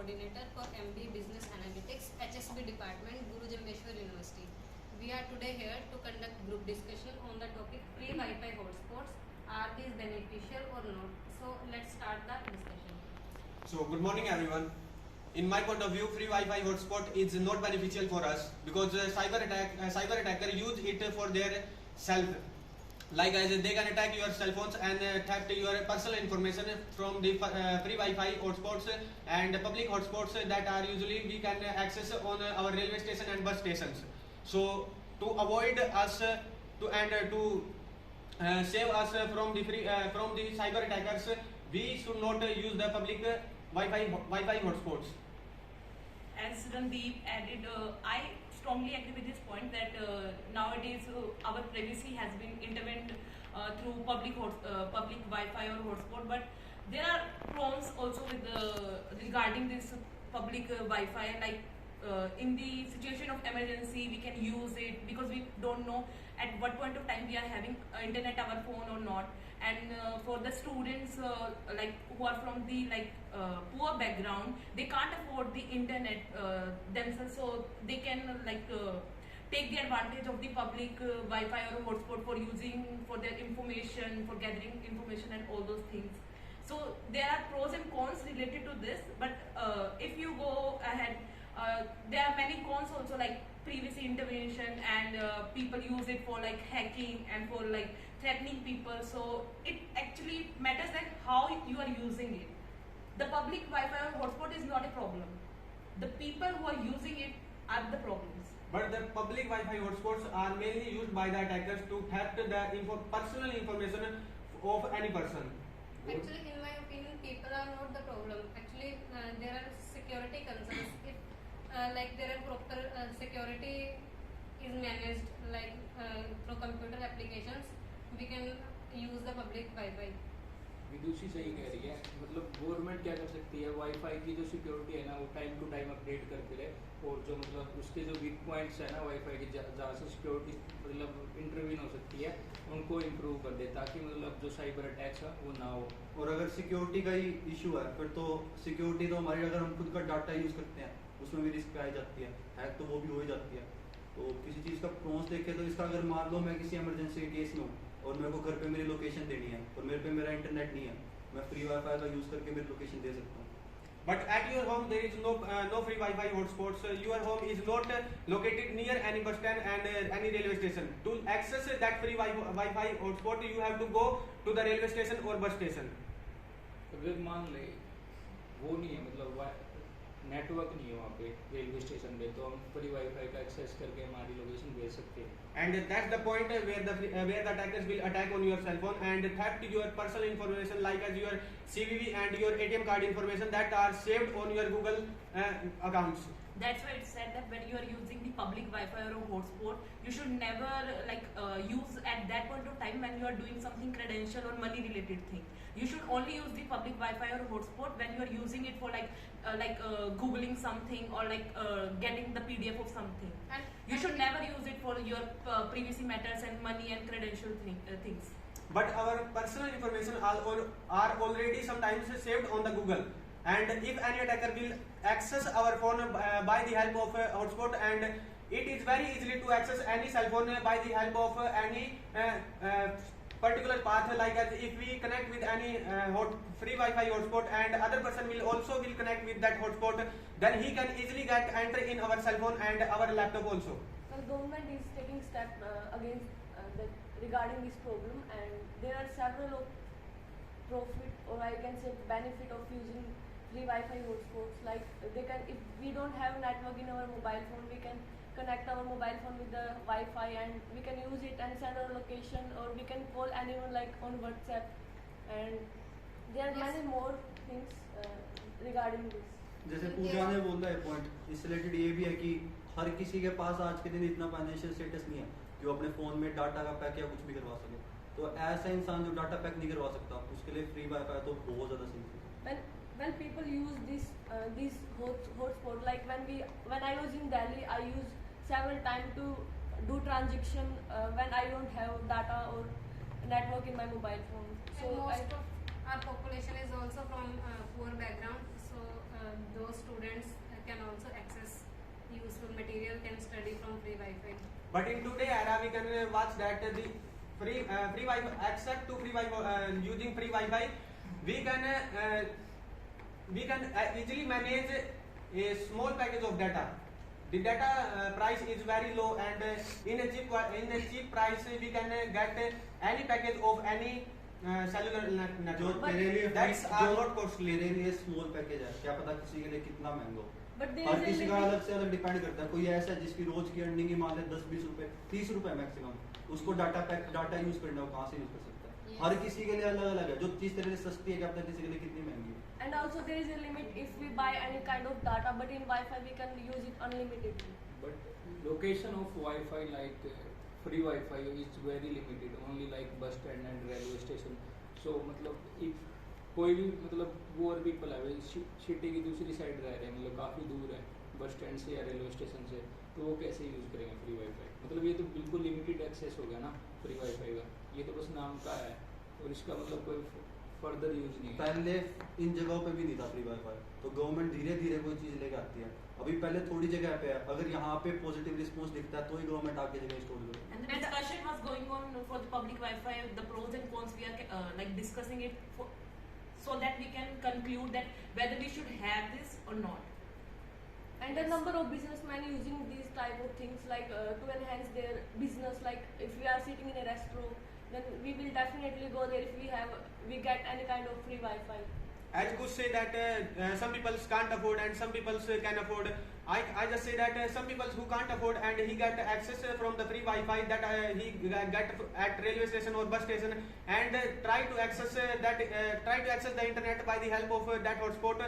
Coordinator for MBA Business Analytics, HSB Department, Guru Jambheshwar University. We are today here to conduct group discussion on the topic free Wi-Fi hotspots. Are these beneficial or not? So let's start the discussion. So good morning everyone. In my point of view, free Wi-Fi hotspot is not beneficial for us because cyber attacker use it for their self. Like as they can attack your cell phones and theft your personal information from the free Wi-Fi hotspots and public hotspots that are usually we can access on our railway station and bus stations. So to avoid us to save us from the cyber attackers, we should not use the public Wi-Fi hotspots. As Randeep added, I strongly agree with this point that nowadays our privacy has been intervened through public Wi-Fi or hotspot, but there are pros also with regarding this public Wi-Fi. Like in the situation of emergency, we can use it because we don't know at what point of time we are having internet our phone or not. And for the students like who are from the poor background, they can't afford the internet themselves, so they can take the advantage of the public Wi-Fi or hotspot for using for their information, for gathering information and all those things. So there are pros and cons related to this, but if you go ahead, there are many cons also, like privacy intervention, and people use it for like hacking and for like threatening people. So it actually matters like how you are using it. The public Wi-Fi or hotspot is not a problem. The people who are using it are the problems. But the public Wi-Fi hotspots are mainly used by the attackers to theft the personal information of any person. Actually, in my opinion, people are not the problem. Actually, there are security concerns. If there are proper security is managed through computer applications, we can use the public Wi-Fi. विदुषी सही कह रही है, मतलब government क्या कर सकती है, wifi की जो सिक्योरिटी है ना वो टाइम टू टाइम अपडेट करते रहे, और जो मतलब उसके जो वीक पॉइंट्स है ना वाईफाई की जहाँ से सिक्योरिटी मतलब इंटरवीन हो सकती है उनको इम्प्रूव कर दे, ताकि मतलब जो साइबर अटैक्स है वो ना हो। और अगर सिक्योरिटी का ही इशू है फिर तो सिक्योरिटी तो हमारी, अगर हम खुद का डाटा यूज करते हैं उसमें भी रिस्क आ जाती है, हैक तो वो भी हो ही जाती है। तो किसी चीज़ का प्रोस देखे तो इसका अगर मान लो मैं किसी इमरजेंसी केस में हूँ और मेरे को घर पे मेरी लोकेशन देनी है और मेरे पे मेरा इंटरनेट नहीं है, मैं फ्री वाईफाई का यूज करके मेरी लोकेशन दे सकता हूँ। But at your home there is no free Wi-Fi hotspots. Your home is not located near any bus stand and any railway station. To access that free Wi-Fi hotspot, you have to go to the railway station or bus station. अगर मान ले वो नहीं है, मतलब network नहीं है वहाँ पे रेलवे स्टेशन पे, तो हम फ्री वाईफाई का एक्सेस करके हमारी लोकेशन भेज सकते हैं। And that's the point where the attackers will attack on your cell phone and theft your personal information like as your CVV and your ATM card information that are saved on your Google accounts. That's why it's said that when you are using the public Wi-Fi or a hotspot, you should never use at that point of time when you are doing something credential or money related thing. You should only use the public Wi-Fi or hotspot when you are using it for googling something or getting the PDF of something. And you should never use it for your privacy matters and money and credential things. But our personal information are already sometimes saved on the Google. And if any attacker will access our phone by the help of hotspot, and it is very easily to access any cell phone by the help of any particular path, like as if we connect with any free Wi-Fi hotspot and other person will connect with that hotspot, then he can easily enter in our cell phone and our laptop also. Well, government is taking steps against regarding this problem, and there are several profit, or I can say benefit of using free Wi-Fi hotspots. Like if we don't have network in our mobile phone, we can connect our mobile phone with the Wi-Fi and we can use it and send our location, or we can call anyone on WhatsApp, and there are many more things regarding this. जैसे पूजा ने बोला है point, इससे related ये भी है कि हर किसी के पास आज के दिन इतना फाइनेंशियल स्टेटस नहीं है कि वो अपने फोन में डाटा का पैक या कुछ भी करवा सके। तो ऐसा इंसान जो डाटा पैक नहीं करवा सकता उसके लिए फ्री वाईफाई तो बहुत ज़्यादा सही है। When people use this hotspot, like when I was in Delhi, I used several times to do transaction when I don't have data or network in my mobile phone. So and most of our population is also from poor background, so those students can also access useful material, can study from free Wi-Fi. But in today era, we can watch that the free Wi-Fi, except to free Wi-Fi, using free Wi-Fi, we can easily manage a small package of data. The data price is very low, and in a cheap price we can get any package of any cellular जो network. तेरे लिए That's जो are not costly. तेरे लिए small package है, क्या पता किसी के लिए कितना महंगा हो। But there her is a किसी का limit. अलग से अलग डिपेंड करता है। कोई ऐसा है जिसकी रोज की अर्निंग ही मान ले 10-20 रुपए, 30 रुपए मैक्सिमम, उसको डाटा यूज करना हो, कहाँ से यूज कर सकता है। Yes. हर किसी के लिए अलग अलग है। जो चीज तेरे लिए सस्ती है, क्या पता किसी के लिए कितनी महंगी है। And also there is a limit if we buy any kind of data, but in Wi-Fi we can use it unlimitedly. But location of Wi-Fi like free Wi-Fi is very limited, only like bus stand and railway station. So मतलब if कोई भी मतलब poor people है, city की दूसरी side रह रहे हैं, मतलब काफ़ी दूर है बस स्टैंड से या रेलवे स्टेशन से, तो वो कैसे यूज़ करेंगे फ्री वाईफाई। मतलब ये तो बिल्कुल लिमिटेड एक्सेस हो गया ना फ्री वाईफाई का, ये तो बस नाम का है और इसका मतलब कोई फर्दर यूज नहीं है। पहले इन जगहों पे भी नहीं था फ्री वाईफाई, तो गवर्नमेंट धीरे धीरे कोई चीज लेके आती है। अभी पहले थोड़ी जगह पे है, अगर यहाँ पे पॉजिटिव रिस्पॉन्स दिखता है तो ही गवर्नमेंट आगे जगह इंस्टॉल करे। And the discussion was going on for the public Wi-Fi, the pros and cons. We are like discussing it so that we can conclude that whether we should have this or not. And a number of businessmen using these type of things like to enhance their business. Like if we are sitting in a restaurant, then we will definitely go there if we get any kind of free Wi-Fi. As you could say that some people can't afford and some people can afford. I just say that some people who can't afford and he get access from the free Wi-Fi that he get at railway station or bus station, and try to access the internet by the help of that hotspot.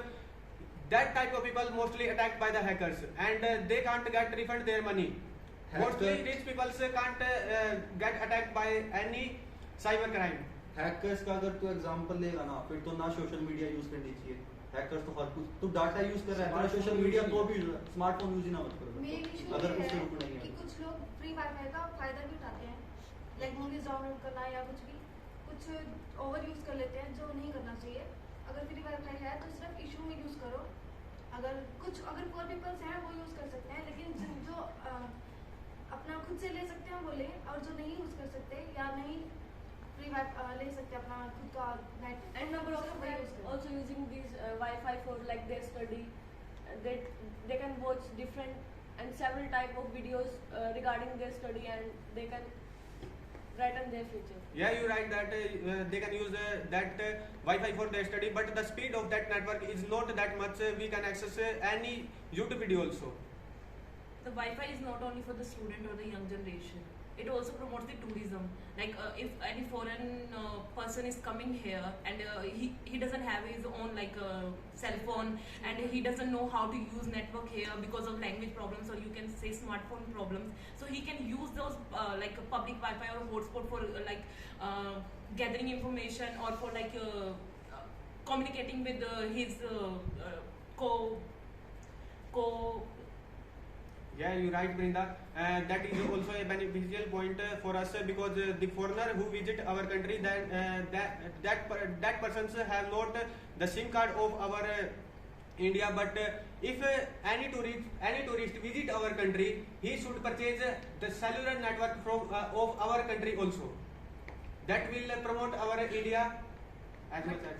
That type of people mostly attacked by the hackers, and they can't get refund their money. Mostly rich people can't get attacked by any cyber crime. Hackers का अगर तू example लेगा ना, फिर तो ना social media use करनी चाहिए। हैकर्स तो हर कुछ, तू डाटा यूज कर रहा है, तेरा सोशल मीडिया तो भी स्मार्टफोन यूज ही ना मत करो मेन इशू अगर ये उससे है रुकना ही कि है। कुछ लोग फ्री वाईफाई का फायदा भी उठाते हैं, लाइक मूवीज डाउनलोड करना या कुछ ओवर यूज कर लेते हैं जो नहीं करना चाहिए। अगर फ्री वाईफाई है तो सिर्फ इशू में यूज करो। अगर पुअर पीपल्स हैं वो यूज कर सकते हैं, लेकिन जो अपना खुद से ले सकते हैं वो लें, और जो नहीं यूज कर सकते या नहीं फ्री वाईफाई ले सकते अपना खुद का नेट, And number of वो यूज friends करें। also using these Wi-Fi for like their study. They can watch different and several type of videos regarding their study, and they can brighten their future. Yeah, you're right that they can use that Wi-Fi for their study, but the speed of that network is not that much. We can access any YouTube video also. The Wi-Fi is not only for the student or the young generation. It also promotes the tourism. Like if any foreign person is coming here and he doesn't have his own like cell phone, and he doesn't know how to use network here because of language problems, or you can say smartphone problems, so he can use those like public Wi-Fi or hotspot for like gathering information or for like communicating with his co Yeah, you're right, Brinda. That is also a beneficial point for us because the foreigner who visit our country, that persons have not the SIM card of our India. But if any tourist visit our country, he should purchase the cellular network from of our country also. That will promote our India as much as.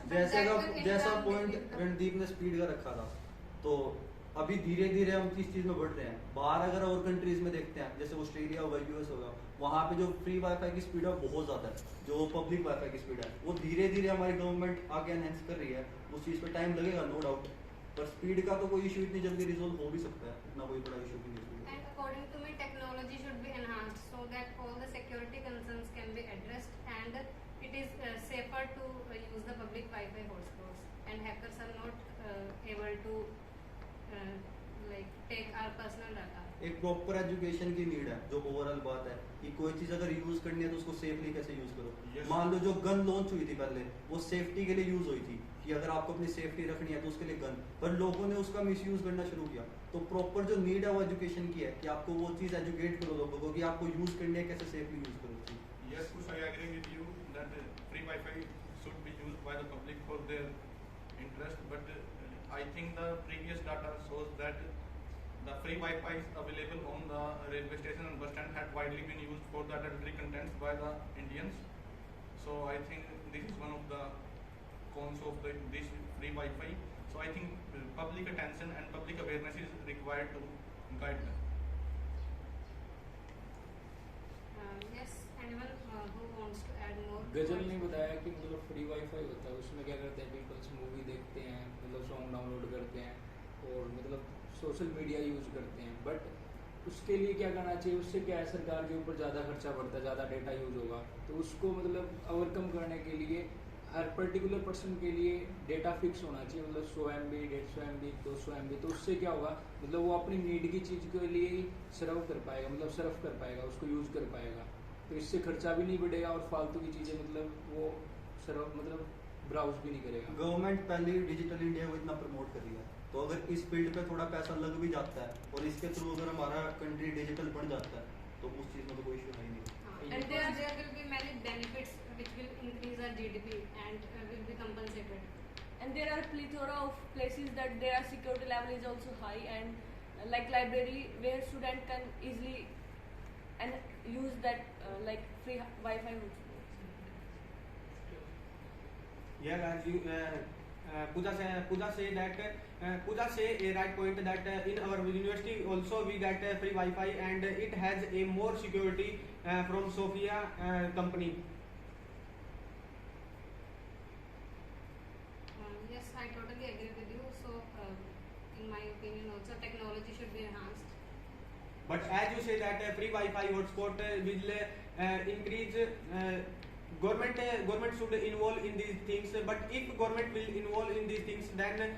जैसा point Randeep ने speed का रखा था, तो अभी धीरे धीरे हम इस चीज में बढ़ रहे हैं। बाहर अगर और कंट्रीज में देखते हैं, जैसे ऑस्ट्रेलिया होगा, यूएस होगा, वहाँ पे जो फ्री वाईफाई की स्पीड है बहुत ज्यादा है, जो पब्लिक वाईफाई की स्पीड है वो धीरे धीरे हमारी गवर्नमेंट आगे एनहेंस कर रही है। उस चीज पे टाइम लगेगा नो डाउट, पर स्पीड का तो कोई इशू इतनी जल्दी रिजोल्व हो भी सकता है, इतना कोई बड़ा इशू भी नहीं है। And according to me, technology should be enhanced so that all the security concerns can be addressed, and it is safer to use the public Wi-Fi hotspots, and hackers are not able to like take our personal data. एक proper education की need है, जो overall बात है कि कोई चीज अगर यूज करनी है तो उसको सेफली कैसे यूज करो। Yes. मान लो जो गन लॉन्च हुई थी पहले, वो सेफ्टी के लिए यूज हुई थी कि अगर आपको अपनी सेफ्टी रखनी है तो उसके लिए गन, पर लोगों ने उसका मिसयूज करना शुरू किया। तो प्रॉपर जो नीड है वो एजुकेशन की है कि आपको वो चीज एजुकेट करो लोगों को कि आपको यूज करनी है, कैसे सेफली यूज करो उसकी। Yes, Kush, I agree with you that free Wi-Fi should be used by the public for their interest, but I think the previous data shows that the free Wi-Fi available on the railway station and bus stand had widely been used for the adultery contents by the Indians. So I think this is one of the cons of this free Wi-Fi. So I think public attention and public awareness is required to guide them. Yes, anyone who wants to add more? गजल ने बताया कि मतलब free wifi होता है, उसमें क्या करते हैं पीपल्स, मूवी देखते हैं, मतलब सॉन्ग डाउनलोड करते हैं और मतलब सोशल मीडिया यूज करते हैं, बट उसके लिए क्या करना चाहिए, उससे क्या है सरकार के ऊपर ज़्यादा खर्चा बढ़ता है, ज़्यादा डेटा यूज होगा, तो उसको मतलब ओवरकम करने के लिए हर पर्टिकुलर पर्सन के लिए डेटा फिक्स होना चाहिए, मतलब 100 MB, 150 MB, 200 MB, तो उससे क्या होगा, मतलब वो अपनी नीड की चीज़ के लिए ही सर्व कर पाएगा, मतलब सर्व कर पाएगा, उसको यूज़ कर पाएगा, तो इससे खर्चा भी नहीं बढ़ेगा और फालतू की चीज़ें मतलब वो सर्व मतलब ब्राउज भी नहीं करेगा। गवर्नमेंट पहले ही डिजिटल इंडिया को इतना प्रमोट कर रही है, तो अगर इस फील्ड पे थोड़ा पैसा लग भी जाता है और इसके थ्रू अगर हमारा कंट्री डिजिटल बन जाता है तो उस चीज़ में तो कोई इशू है ही नहीं। And there will be many benefits which will increase our GDP and will be compensated. And there are plethora of places that their security level is also high, and like library where student can easily and use that like free Wi-Fi hotspots. Yeah, as you Pooja say that Pooja say a right point that in our university also we get free Wi-Fi and it has a more security from Sophia company. Yes, I totally agree with you. So, in my opinion, also technology should be enhanced. But as you say that free Wi-Fi hotspot will increase. Government should involve in these things. But if government will involve in these things, then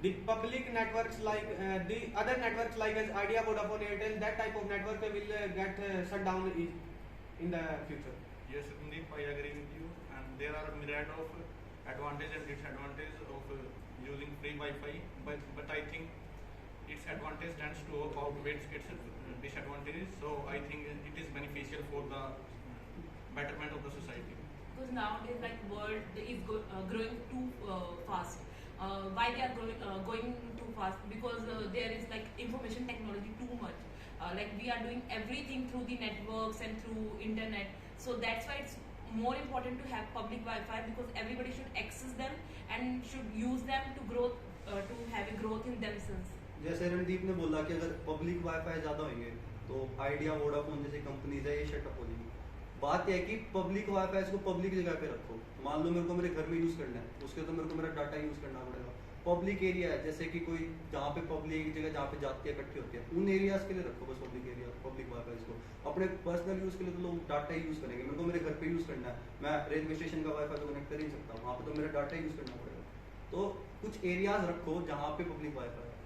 the public networks like the other networks like as Idea, Vodafone, Airtel, that type of network will get shut down in the future. Yes, Sandeep, I agree with you. And there are a myriad of advantages and disadvantages of using free Wi-Fi. But I think its advantage tends to outweigh its disadvantages. So I think it is beneficial for the betterment of the society. Because nowadays, like world is growing too fast. Why they are going too fast? Because there is like information technology too much. Like we are doing everything through the networks and through internet. So that's why it's more important to have public Wi-Fi, because everybody should access them and should use them to grow, to have a growth in themselves. जैसे रणदीप ने बोला कि अगर public wifi ज़्यादा होंगे तो idea, Vodafone जैसी companies है ये शटअप हो जाएंगी। बात यह है कि पब्लिक वाईफाई को पब्लिक जगह पे रखो। मान लो मेरे को मेरे घर में यूज़ करना है, उसके तो मेरे को मेरा डाटा यूज़ करना पड़ेगा। पब्लिक एरिया है जैसे कि कोई जहाँ पे पब्लिक जगह जहाँ पे जाती है इकट्ठी होती है, उन एरियाज के लिए रखो बस पब्लिक एरिया, पब्लिक वाईफाई को। अपने पर्सनल यूज़ के लिए तो लोग डाटा ही यूज़ करेंगे। मेरे को मेरे घर पे यूज़ करना है, मैं रेलवे स्टेशन का वाईफाई तो कनेक्ट कर ही नहीं सकता, वहाँ पे तो मेरा डाटा यूज़ करना पड़ेगा। तो कुछ एरियाज रखो जहाँ पे पब्लिक वाईफाई है।